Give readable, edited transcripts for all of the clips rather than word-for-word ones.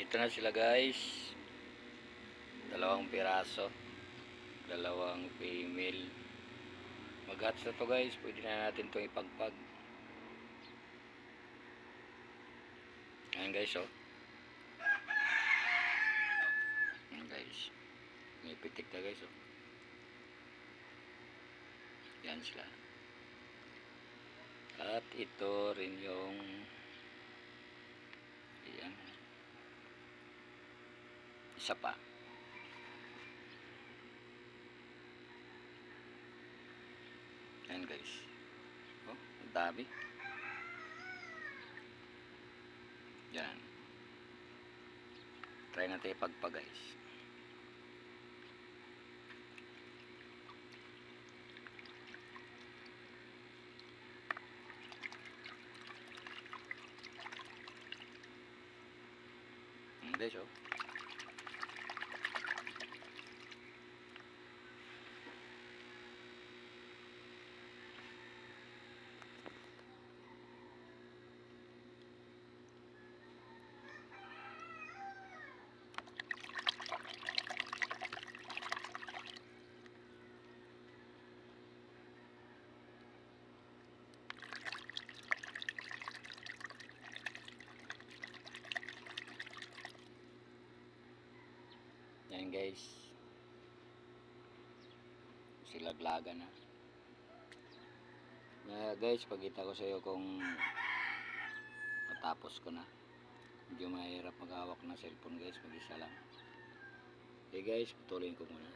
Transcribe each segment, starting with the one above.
Ito na sila guys. Dalawang piraso. Dalawang female. Mag-hatch na to guys. Pwede na natin itong ipagpag. Ayan guys oh. Ayan guys. May pitik na guys oh. Yan sila. At ito rin yung ayan. Isa pa. Ayan guys. Oh, ang dami. Yan. Try natin ipagpag guys. Guys oh. Yan guys. Silaglaga na. Guys, pagkita ko sa iyo kung matapos ko na. Medyo mahirap maghawak ng cellphone guys, mag-isa lang. Okay guys, patuloyin ko muna.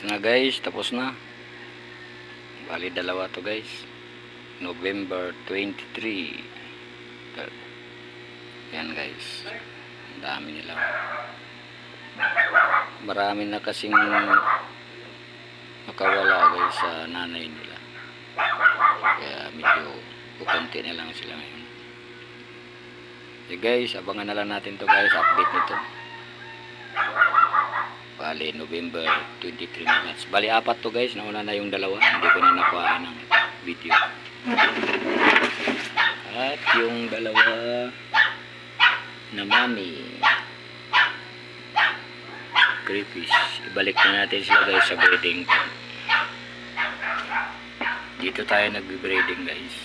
Ito na guys, tapos na. Bali dalawa to guys. November 23. Yan guys. Ang dami nila. Marami na kasing nakawala guys sa nanay nila. Kaya medyo kukunti na lang sila ngayon. Okay guys, abangan na lang natin to guys, update nito. Bali, November 23 minutes. Bali, apat to guys. Nauna na yung dalawa. Hindi ko na nakuha ng video. At yung dalawa na mami. Creepies. Ibalik na natin sila guys sa breeding. Dito tayo nagbe-breeding guys.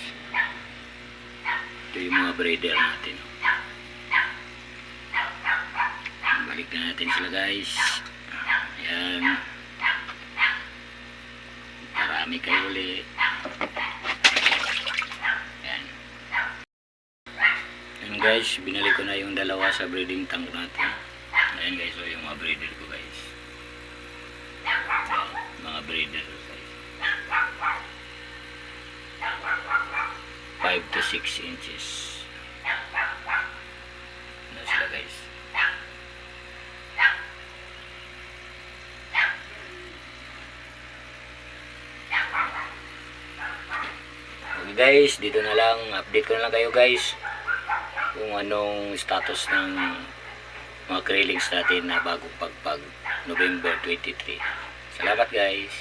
Ito yung mga breeder natin. Balik na natin sila guys. Ayan. Marami kayo ulit. Ayan. Ayan guys, binalik ko na yung dalawa sa breeding tank natin. Ayan guys, so yung mga breeder ko guys. Mga breeder ko guys. 5 to 6 inches. Ano sila guys. Guys, dito na lang, update ko na lang kayo guys kung anong status ng mga krillings natin na bagong pagpag November 23. Salamat guys.